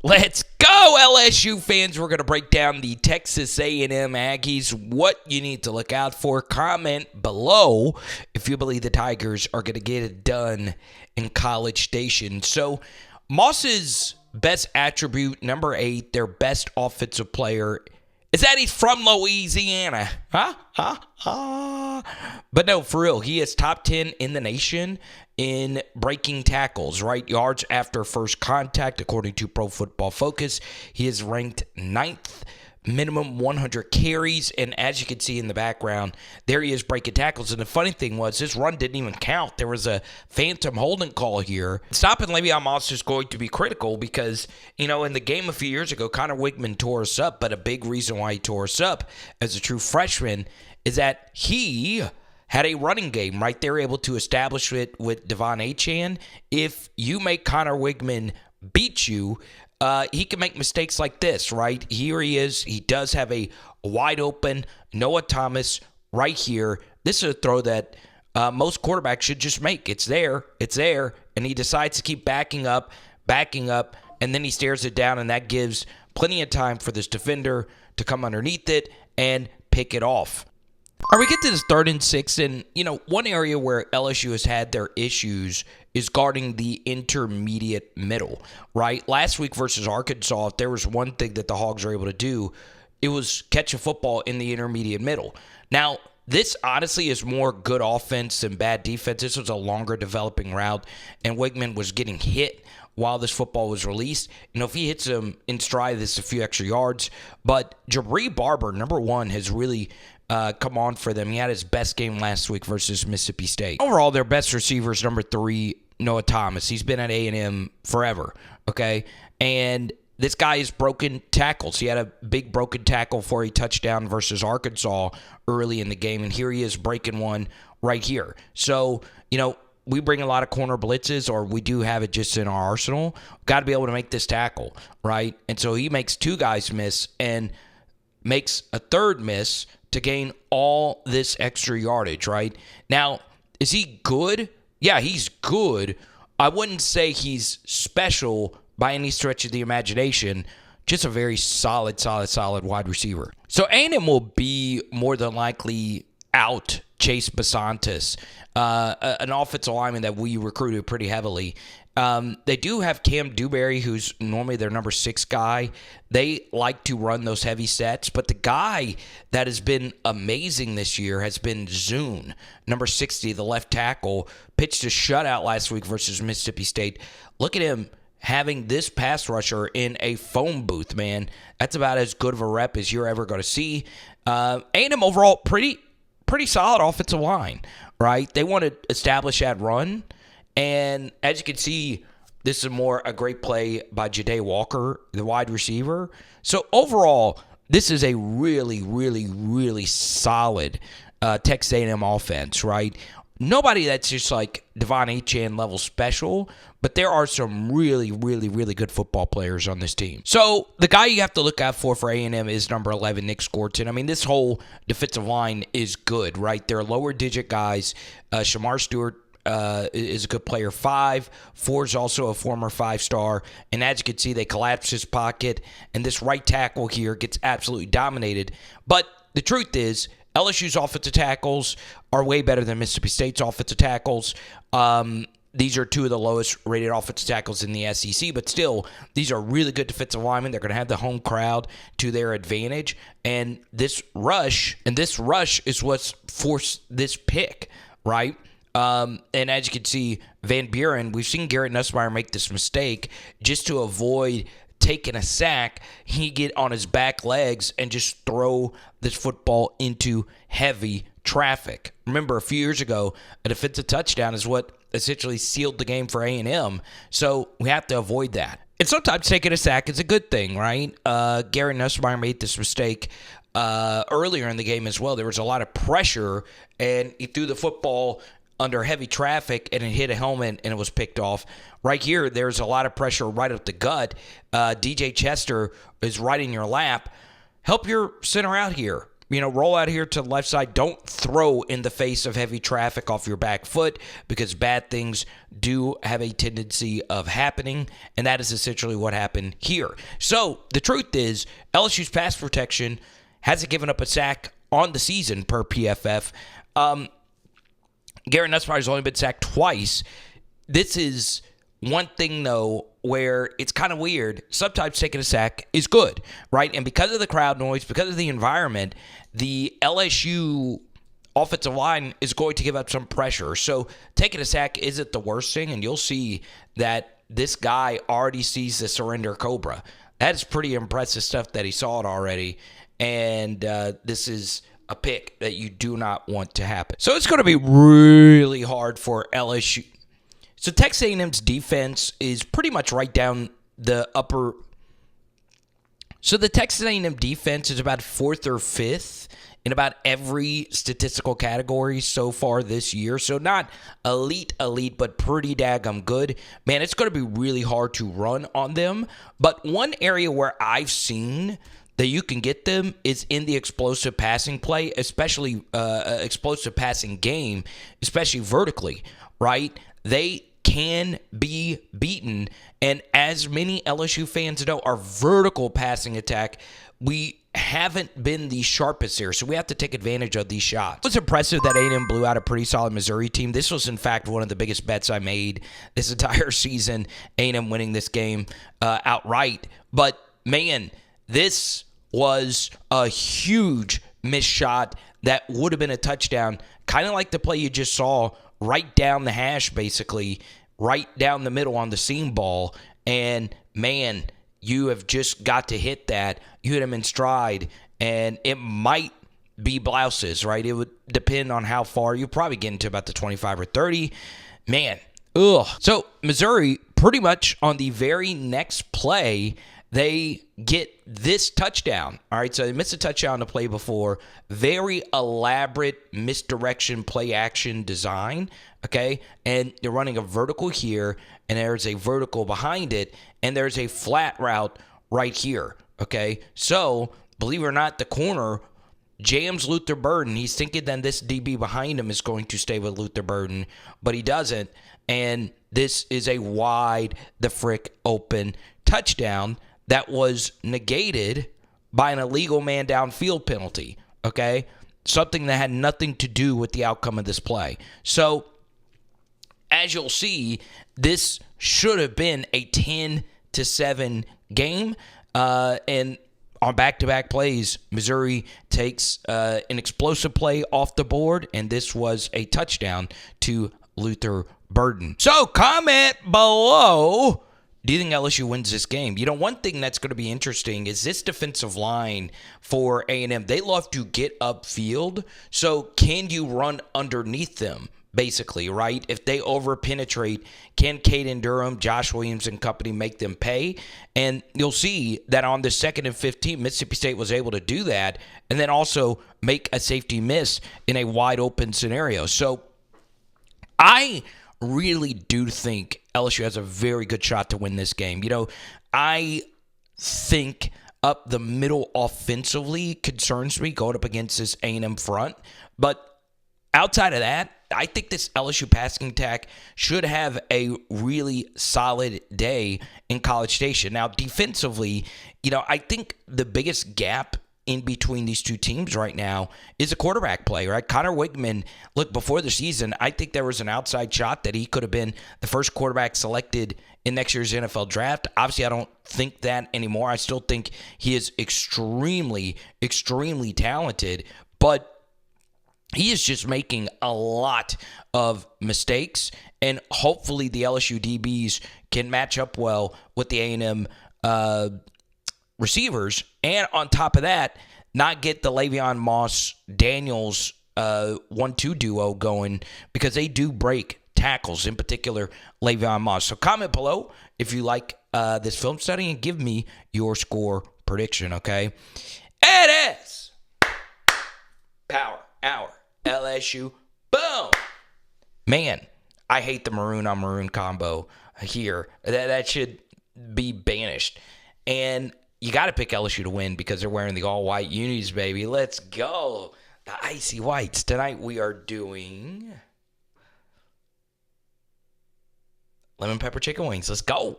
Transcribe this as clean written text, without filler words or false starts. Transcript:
Let's go, LSU fans. We're going to break down the Texas A&M Aggies, what you need to look out for. Comment below if you believe the Tigers are going to get it done in College Station. So, Moss's best attribute, number 8, their best offensive player, is that he's from Louisiana. But no, for real, he is top 10 in the nation in breaking tackles, right? Yards after first contact, according to Pro Football Focus. He is ranked 9th, minimum 100 carries, and as you can see in the background, there he is breaking tackles. And the funny thing was, this run didn't even count. There was a phantom holding call here. Stopping Le'Veon Moss is going to be critical because, in the game a few years ago, Connor Weigman tore us up, but a big reason why he tore us up as a true freshman is that he had a running game, right? They were able to establish it with Devon Achane. If you make Connor Weigman beat you, he can make mistakes like this, right? Here he is. He does have a wide open Noah Thomas right here. This is a throw that most quarterbacks should just make. It's there, and he decides to keep backing up, and then he stares it down, and that gives plenty of time for this defender to come underneath it and pick it off. All right, we get to this 3rd and 6, and, one area where LSU has had their issues is guarding the intermediate middle, right? Last week versus Arkansas, if there was one thing that the Hogs were able to do, it was catch a football in the intermediate middle. Now, this honestly is more good offense than bad defense. This was a longer developing route, and Weigman was getting hit while this football was released. If he hits him in stride, this is a few extra yards. But Jabri Barber, number 1, has really come on for them. He had his best game last week versus Mississippi State. Overall, their best receiver is number 3, Noah Thomas. He's been at A&M forever, okay? And this guy has broken tackles. He had a big broken tackle for a touchdown versus Arkansas early in the game, and here he is breaking one right here. So, we bring a lot of corner blitzes, or we do have it just in our arsenal. Got to be able to make this tackle, right? And so he makes 2 guys miss and makes a 3rd miss to gain all this extra yardage, right? Now, is he good? Yeah, he's good. I wouldn't say he's special by any stretch of the imagination. Just a very solid wide receiver. So A&M will be more than likely out Chase Basantis, an offensive lineman that we recruited pretty heavily. They do have Cam Dewberry, who's normally their number 6 guy. They like to run those heavy sets, but the guy that has been amazing this year has been Zune, number 60, the left tackle. Pitched a shutout last week versus Mississippi State. Look at him having this pass rusher in a phone booth, man. That's about as good of a rep as you're ever going to see. A&M overall, pretty solid offensive line, right? They want to establish that run. And as you can see, this is a great play by Ja'Day Walker, the wide receiver. So overall, this is a really, really, really solid Texas A&M offense, right? Nobody that's just like Devon Achane level special, but there are some really, really, really good football players on this team. So the guy you have to look out for A&M is number 11, Nic Scourton. I mean, this whole defensive line is good, right? They're lower digit guys. Shamar Stewart is a good player. 4 is also a former 5-star. And as you can see, they collapse his pocket. And this right tackle here gets absolutely dominated. But the truth is, LSU's offensive tackles are way better than Mississippi State's offensive tackles. These are 2 of the lowest rated offensive tackles in the SEC, but still, these are really good defensive linemen. They're going to have the home crowd to their advantage. And this rush is what's forced this pick, right? And as you can see, Van Buren, we've seen Garrett Nussmeier make this mistake just to avoid taking a sack. He get on his back legs and just throw this football into heavy traffic. Remember, a few years ago, a defensive touchdown is what essentially sealed the game for A&M. So we have to avoid that. And sometimes taking a sack is a good thing, right? Garrett Nussmeier made this mistake earlier in the game as well. There was a lot of pressure, and he threw the football under heavy traffic, and it hit a helmet, and it was picked off. Right here, there's a lot of pressure right up the gut. DJ Chester is right in your lap. Help your center out here. roll out here to the left side. Don't throw in the face of heavy traffic off your back foot, because bad things do have a tendency of happening, and that is essentially what happened here. So the truth is, LSU's pass protection hasn't given up a sack on the season per PFF. Garrett Nussmeier's only been sacked twice. This is one thing, though, where it's kind of weird. Sometimes taking a sack is good, right? And because of the crowd noise, because of the environment, the LSU offensive line is going to give up some pressure. So taking a sack isn't the worst thing, and you'll see that this guy already sees the surrender cobra. That is pretty impressive stuff that he saw it already, and this is a pick that you do not want to happen. So it's going to be really hard for LSU. So Texas A&M's defense is pretty much right down the upper. So the Texas A&M defense is about 4th or 5th in about every statistical category so far this year. So not elite, but pretty daggum good. Man, it's going to be really hard to run on them. But one area where I've seen that you can get them is in the explosive passing play, especially explosive passing game, especially vertically, right? They can be beaten, and as many LSU fans know, our vertical passing attack, we haven't been the sharpest here, so we have to take advantage of these shots. It was impressive that A&M blew out a pretty solid Missouri team. This was, in fact, one of the biggest bets I made this entire season, A&M winning this game outright. But, man, this was a huge missed shot that would have been a touchdown, kind of like the play you just saw, right down the hash, basically, right down the middle on the seam ball. And, man, you have just got to hit that. You hit him in stride, and it might be blouses, right? It would depend on how far. You're probably getting to about the 25 or 30. Man, ugh. So, Missouri, pretty much on the very next play, they get this touchdown. All right, so they missed a touchdown to play before. Very elaborate misdirection play action design, okay? And they're running a vertical here, and there's a vertical behind it, and there's a flat route right here, okay? So, believe it or not, the corner jams Luther Burden. He's thinking that this DB behind him is going to stay with Luther Burden, but he doesn't, and this is a wide the frick open touchdown that was negated by an illegal man downfield penalty, okay? Something that had nothing to do with the outcome of this play. So, as you'll see, this should have been a 10-7 game, and on back-to-back plays, Missouri takes an explosive play off the board, and this was a touchdown to Luther Burden. So, comment below, do you think LSU wins this game? One thing that's going to be interesting is this defensive line for A&M. They love to get upfield, so can you run underneath them, basically, right? If they over-penetrate, can Caden Durham, Josh Williams, and company make them pay? And you'll see that on the 2nd and 15, Mississippi State was able to do that and then also make a safety miss in a wide-open scenario. So I really do think LSU has a very good shot to win this game. I think up the middle offensively concerns me going up against this A&M front. But outside of that, I think this LSU passing attack should have a really solid day in College Station. Now, defensively, I think the biggest gap in between these two teams right now is a quarterback play, right? Connor Weigman, look, before the season, I think there was an outside shot that he could have been the first quarterback selected in next year's NFL draft. Obviously, I don't think that anymore. I still think he is extremely, extremely talented, but he is just making a lot of mistakes, and hopefully the LSU DBs can match up well with the A&M receivers, and on top of that, not get the Le'Veon Moss-Daniels 1-2 duo going, because they do break tackles, in particular Le'Veon Moss. So comment below if you like this film study and give me your score prediction, okay? It is Power Hour LSU. Boom! Man, I hate the maroon on maroon combo here. That should be banished. And you got to pick LSU to win because they're wearing the all-white unis, baby. Let's go. The icy whites. Tonight we are doing lemon pepper chicken wings. Let's go.